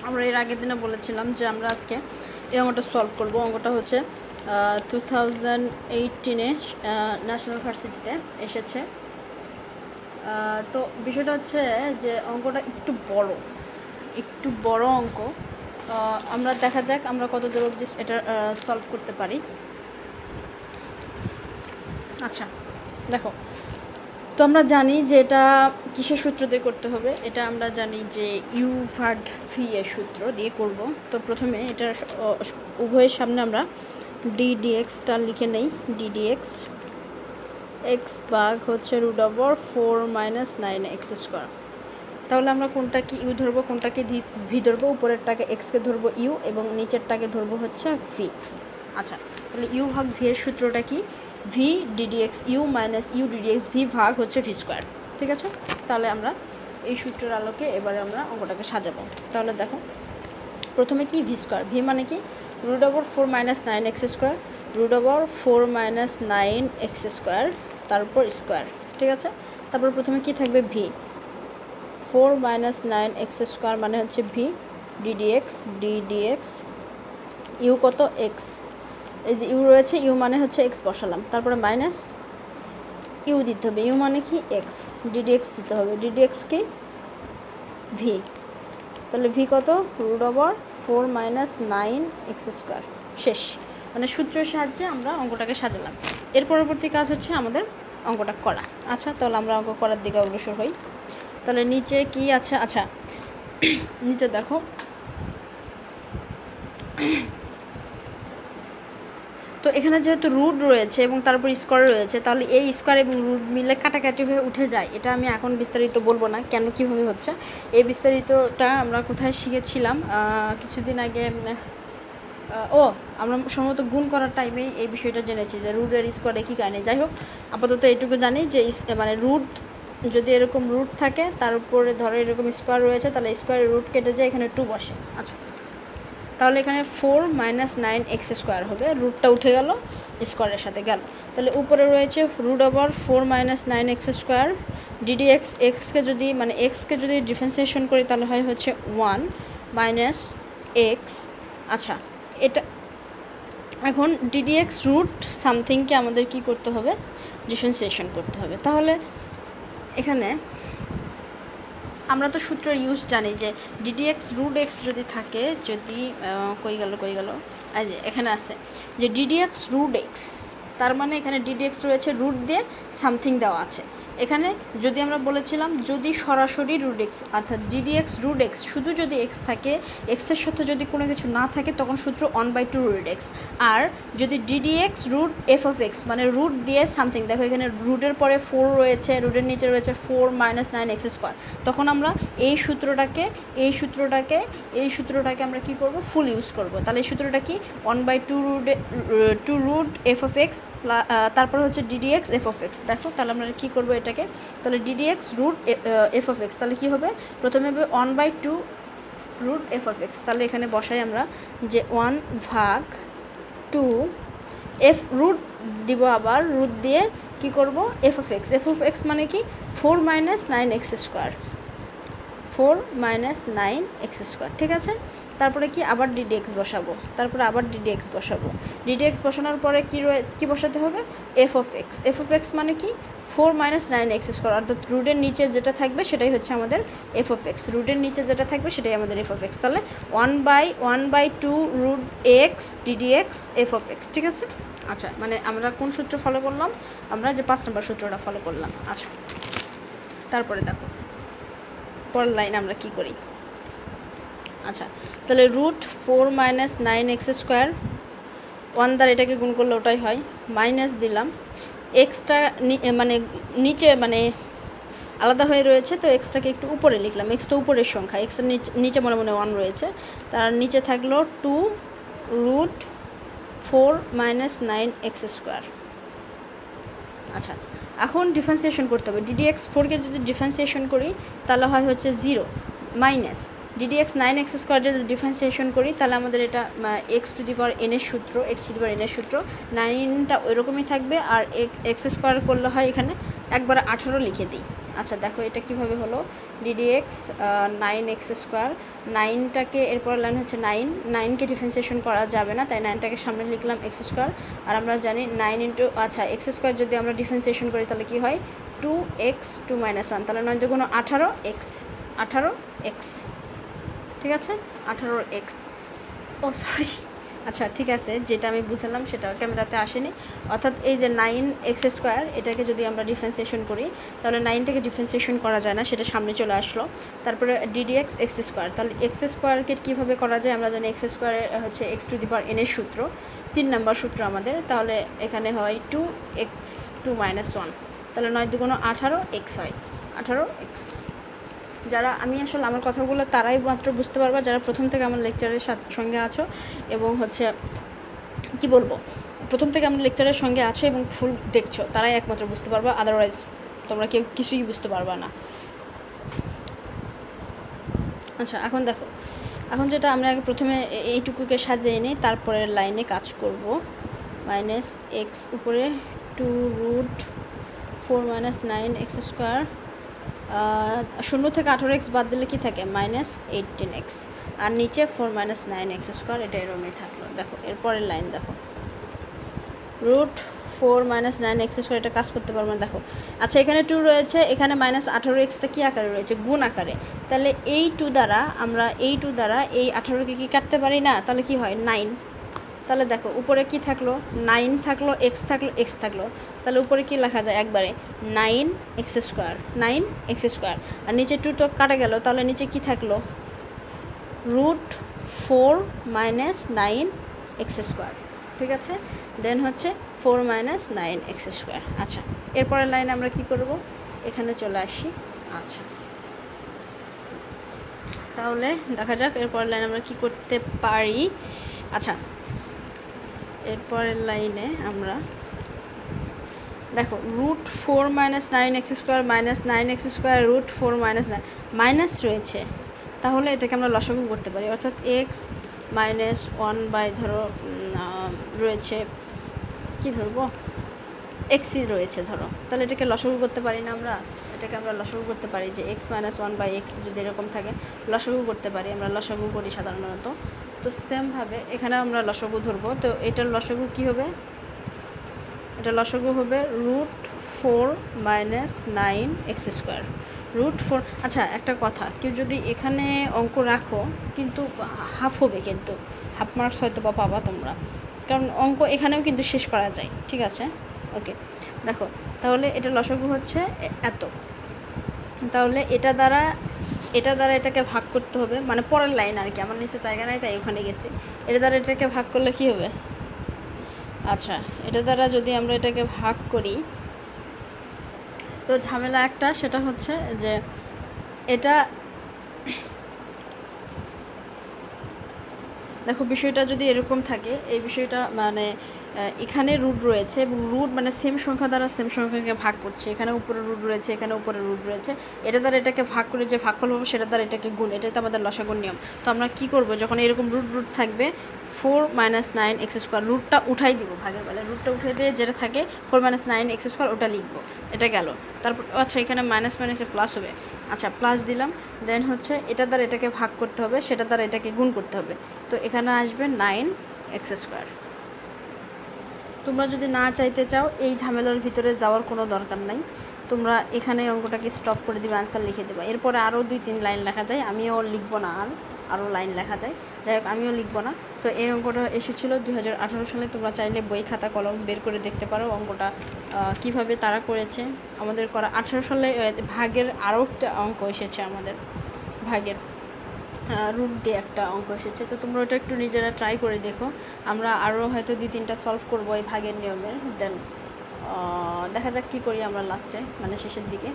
আমরা এর আগের দিনে বলেছিলাম যে আমরা আজকে এই অঙ্কটা সলভ করব। অঙ্কটা হচ্ছে 2018-এ ন্যাশনাল ভার্সিটিতে এসেছে। তো বিষয়টা হচ্ছে যে অঙ্কটা একটু বড় অঙ্ক। আমরা দেখা যাক আমরা কত দূর অবধি এটা সলভ করতে পারি। আচ্ছা দেখো, তো আমরা জানি যে এটা কিসের সূত্র দিয়ে করতে হবে। এটা আমরা জানি যে ইউ ভাগ ভি এর সূত্র দিয়ে করব। তো প্রথমে এটা উভয়ের সামনে আমরা ডি ডিএক্সটা লিখে নেই। ডি ডিএক্স এক্স ভাগ হচ্ছে √4 - 9x²। তাহলে আমরা কোনটাকে ইউ ধরবো, কোনটাকে ভি ধরবো? উপরেরটাকে এক্সকে ধরবো ইউ এবং নিচেরটাকে ধরবো হচ্ছে ভি। আচ্ছা, তাহলে ইউ ভাগ ভি এর সূত্রটা কি? V D D X U minus U D D X V ভাগ হচ্ছে ভি স্কোয়ার। ঠিক আছে, তাহলে আমরা এই সূত্রের আলোকে এবারে আমরা অঙ্কটাকে সাজাবো। তাহলে দেখো, প্রথমে কি ভি স্কোয়ার, ভি মানে কি √4 - 9x², √4 - 9x², তারপর স্কোয়ার। ঠিক আছে, তারপর প্রথমে কি থাকবে? ভি 4 - 9x² মানে হচ্ছে ভি ডিডিএক্স ইউ কত? এক্স। এই যে ইউ রয়েছে, ইউ মানে হচ্ছে এক্স বসালাম, তারপরে মাইনাস ইউ দিতে হবে, ইউ মানে কি? এক্স। ডিডিএক্স দিতে হবে, ডিডিএক্স কি? ভি। তাহলে ভি কত? √4 - 9x²। শেষ। মানে সূত্রের সাহায্যে আমরা অঙ্কটাকে সাজালাম। এর পরবর্তী কাজ হচ্ছে আমাদের অঙ্কটা করা। আচ্ছা, তাহলে আমরা অঙ্ক করার দিকে অগ্রসর হই। তাহলে নিচে কি আছে? আচ্ছা, নিচে দেখো, তো এখানে যেহেতু রুট রয়েছে এবং তারপর স্কোয়ার রয়েছে, তাহলে এই স্কোয়ার এবং রুট মিলে কাটাকাটি হয়ে উঠে যায়। এটা আমি এখন বিস্তারিত বলবো না কেন কীভাবে হচ্ছে। এই বিস্তারিতটা আমরা কোথায় শিখেছিলাম কিছুদিন আগে। আমরা সম্ভবত গুণ করার টাইমেই এই বিষয়টা জেনেছি যে রুটের স্কোয়ারে কী কারণে। যাই হোক, আপাতত এটুকু জানি যে মানে রুট যদি এরকম রুট থাকে, তার উপরে ধরো এরকম স্কোয়ার রয়েছে, তাহলে স্কোয়ারের রুট কেটে যায়, এখানে 2 বসে। আচ্ছা, তাহলে এখানে 4 - 9x² হবে, রুটটা উঠে গেল, স্কোয়ারের সাথে গেল। তাহলে উপরে রয়েছে √4 - 9x²। ডিডিএক্স এক্সকে যদি মানে এক্সকে যদি ডিফারেন্সিয়েশন করি তাহলে হয় হচ্ছে 1 - x। আচ্ছা, এটা এখন ডিডিএক্স রুট সামথিংকে আমাদের কি করতে হবে? ডিফারেন্সিয়েশন করতে হবে। তাহলে এখানে আমরা তো সূত্রের ইউজ জানি যে ডিডিএক্স √x যদি থাকে, যদি কই গেল এই যে এখানে আছে যে ডিডিএক্স √x, তার মানে এখানে ডিডিএক্স রয়েছে, রুট দিয়ে সামথিং দেওয়া আছে। এখানে যদি আমরা বলেছিলাম যদি সরাসরি √x অর্থাৎ ডিডিএক্স √x শুধু যদি x থাকে, এক্সের সাথে যদি কোনো কিছু না থাকে, তখন সূত্র 1/2 √x। আর যদি ডিডিএক্স √f(x) মানে রুট দিয়ে সামথিং, দেখো এখানে রুটের পরে 4 রয়েছে, রুটের নিচে রয়েছে 4 - 9x², তখন আমরা এই সূত্রটাকে আমরা কি করব? ফুল ইউজ করব। তাহলে এই সূত্রটা কি? 1/2 √f(x) তারপর হচ্ছে ডিডিএক্স f(x). দেখো, তাহলে আমরা কি করব এটাকে? তাহলে ডিডিএক্স √f(x), তাহলে কি হবে? প্রথমে হবে 1/2 √f(x). তাহলে এখানে বসাই আমরা যে 1/2 এফ রুট দিব, আবার রুট দিয়ে কি করব? f(x). f(x) মানে কি? 4 - 9x², 4 - 9x²। ঠিক আছে, তারপরে কি? আবার ডিডিএক্স বসাবো, তারপরে আবার ডিডিএক্স বসাবো। ডিডিএক্স বসানোর পরে কি বসাতে হবে? f(x). f(x) মানে কি? 4 - 9x², অর্থাৎ রুটের নিচে যেটা থাকবে সেটাই হচ্ছে আমাদের f(x). রুটের নিচে যেটা থাকবে সেটাই আমাদের f(x). তাহলে 1/2 √x ডিডিএক্স f(x). ঠিক আছে, আচ্ছা, মানে আমরা কোন সূত্র ফলো করলাম? আমরা যে 5 নম্বর সূত্রটা ফলো করলাম। আচ্ছা, তারপরে দেখো পরের লাইন আমরা কি করি। আচ্ছা, তাহলে √4 - 9x², 1 দ্বারা এটাকে গুণ করলে ওটাই হয়, মাইনাস দিলাম এক্সটা মানে নিচে মানে আলাদা হয়ে রয়েছে, তো এক্সটাকে একটু উপরে লিখলাম। এক্স তো উপরের সংখ্যা, এক্সের নিচে মনে 1 রয়েছে, তার নিচে থাকলো 2 √4 - 9x²। আচ্ছা, এখন ডিফারেন্সিয়েশন করতে হবে। ডিডিএক্স 4কে যদি ডিফারেন্সিয়েশন করি তাহলে হয় হচ্ছে 0 মাইনাস ডিডিএক্স 9x² যদি ডিফারেন্সিয়েশন করি তাহলে আমাদের এটা x⁴n এর সূত্র, x⁴n এর সূত্র 9টা ওইরকমই থাকবে, আর x² করলে হয় এখানে একবার 18 লিখে দিই, আচ্ছা দেখো এটা কিভাবে হলো, ডিডিএক্স 9x স্কোয়ার, 9টাকে এরপর লাইন হচ্ছে 9কে ডিফারেন্সিয়েশন করা যাবে না, তাই 9টাকে সামনে লিখলাম এক্স স্কোয়ার। আর আমরা জানি 9 ইন্টু আচ্ছা এক্স স্কোয়ার যদি আমরা ডিফারেন্সিয়েশন করি তাহলে কি হয় 2x 2 - 1, তাহলে 9 দুগুণ 18x, 18x, ঠিক আছে 18x। ও সরি, আচ্ছা ঠিক আছে, যেটা আমি বুঝলাম সেটা ক্যামেরাতে আসেনি। অর্থাৎ এই যে 9x স্কোয়ার এটাকে যদি আমরা ডিফারেন্সিয়েশন করি তাহলে 9টাকে ডিফারেন্সিয়েশন করা যায় না, সেটা সামনে চলে আসলো। তারপরে ডিডিএক্স এক্স স্কোয়ার, তাহলে এক্স স্কোয়ারকে কীভাবে করা যায়, আমরা জানি এক্স স্কোয়ারে হচ্ছে x to the power N এর সূত্র, 3 নম্বর সূত্র আমাদের। তাহলে এখানে হয় 2x 2 - 1, তাহলে 9 দুগুণ 18x হয়, 18x। যারা আমি আসলে আমার কথাগুলো তারাই মাত্র বুঝতে পারবা যারা প্রথম থেকে আমার লেকচারের সঙ্গে আছো এবং হচ্ছে কি বলবো, প্রথম থেকে আমার লেকচারের সঙ্গে আছো এবং ফুল দেখছো, তারাই একমাত্র বুঝতে পারবা, আদারওয়াইজ তোমরা কেউ কিছুই বুঝতে পারবা না। আচ্ছা এখন দেখো, এখন যেটা আমরা আগে প্রথমে এইটুকুকে সাজিয়ে নিই, তারপরের লাইনে কাজ করব। -x উপরে 2√4 - 9x স্কোয়ার, 0 থেকে 18x বাদ দিলে কি থাকে -18x, আর নিচে 4 - 9x স্কোয়ার, এটা এরকমই থাকলো। দেখো এরপরের লাইন দেখো, √4 - 9x স্কোয়ার, এটা কাজ করতে পারবো না। দেখো আচ্ছা এখানে 2 রয়েছে, এখানে -18xটা কী আকারে রয়েছে, গুণ আকারে, তাহলে এই 2 দ্বারা আমরা এই 2 দ্বারা এই 18কে কি কাটতে পারি না, তাহলে কি হয় 9। তাহলে দেখো উপরে কি থাকলো 9 থাকলো, এক্স থাকলো, এক্স থাকলো, তাহলে উপরে কি লেখা যায় একবারে 9x স্কোয়ার, 9x স্কোয়ার, আর নিচে 2 তো কাটা গেল, তাহলে নিচে কি থাকলো √4 - 9x স্কোয়ার, ঠিক আছে। দেন হচ্ছে 4 - 9x স্কোয়ার। আচ্ছা এরপরের লাইনে আমরা কি করব, এখানে চলে আসি। আচ্ছা তাহলে দেখা যাক এরপরের লাইনে আমরা কি করতে পারি। আচ্ছা এরপরের লাইনে আমরা দেখো √4 - 9x square -9x square √4 - 9 minus রয়েছে, তাহলে এটাকে আমরা লসাগু করতে পারি, অর্থাৎ x - 1 বাই ধরো রয়েছে কি ধরবো এক্সই রয়েছে ধরো, তাহলে এটাকে লসাগু করতে পারি না আমরা, এটাকে আমরা লসাগু করতে পারি যে x - 1 বাই x যদি এরকম থাকে লসাগু করতে পারি, আমরা লসাগু করি সাধারণত। তো সেমভাবে এখানে আমরা লসাগু ধরবো, তো এটার লসাগু কি হবে, এটা লসাগু হবে √4 - 9x স্কোয়ার, √4। আচ্ছা একটা কথা, কেউ যদি এখানে অঙ্ক রাখো কিন্তু হাফ হবে, কিন্তু হাফ মার্কস হয়তো বা পাবা তোমরা, কারণ অঙ্ক এখানেও কিন্তু শেষ করা যায়, ঠিক আছে ওকে। দেখো তাহলে এটা লসাগু হচ্ছে এত, তাহলে এটা দ্বারা এটাকে ভাগ করতে হবে, মানে পরের লাইন আর কি, আমার নিচে জায়গা নাই তাই ওখানে গেছি। এটা দ্বারা এটাকে ভাগ করলে কি হবে, আচ্ছা এটা দ্বারা যদি আমরা এটাকে ভাগ করি তো ঝামেলা একটা, সেটা হচ্ছে যে এটা দেখো বিষয়টা যদি এরকম থাকে, এই বিষয়টা মানে এখানে রুট রয়েছে এবং রুট মানে সেম সংখ্যা দ্বারা সেম সংখ্যাকে ভাগ করছে, এখানে উপরে রুট রয়েছে, এখানে উপরে রুট রয়েছে, এটা দ্বারা এটাকে ভাগ করে যে ভাগফল হবে সেটা দ্বারা এটাকে গুণ, এটাই তো আমাদের লসাগুর নিয়ম। তো আমরা কি করব, যখন এরকম রুট থাকবে 4 - 9x স্কোয়ার, রুটটা উঠাই দিব ভাগের বেলায়, রুটটা উঠে দিয়ে যেটা থাকে 4 - 9x স্কোয়ার ওটা লিখবো, এটা গেল। তারপর আচ্ছা এখানে মাইনাস মাইনাসে প্লাস হবে, আচ্ছা প্লাস দিলাম, দেন হচ্ছে এটা দ্বারা এটাকে ভাগ করতে হবে, সেটা দ্বারা এটাকে গুণ করতে হবে, তো এখানে আসবে 9x স্কোয়ার। তোমরা যদি না চাইতে চাও এই ঝামেলার ভিতরে যাওয়ার কোনো দরকার নাই, তোমরা এখানে অঙ্কটাকে স্টপ করে দিবে, আনসার লিখে দেবে। এরপরে আরও 2-3 লাইন লেখা যায়, আমিও লিখবো না, আরও লাইন লেখা যায়, যাই হোক আমিও লিখবো না। তো এই অঙ্কটা এসেছিলো 2018 সালে, তোমরা চাইলে বই খাতা কলম বের করে দেখতে পারো অঙ্কটা কিভাবে তারা করেছে। আমাদের করা 18 সালে ভাগের আরও একটা অঙ্ক এসেছে, আমাদের ভাগের রুট দিয়ে একটা অঙ্ক এসেছে, তো তোমরা ওটা একটু নিজেরা ট্রাই করে দেখো। আমরা আরও হয়তো 2-3টা সলভ করবো এই ভাগের নিয়মের, দেন দেখা যাক কী করি আমরা লাস্টে মানে শেষের দিকে।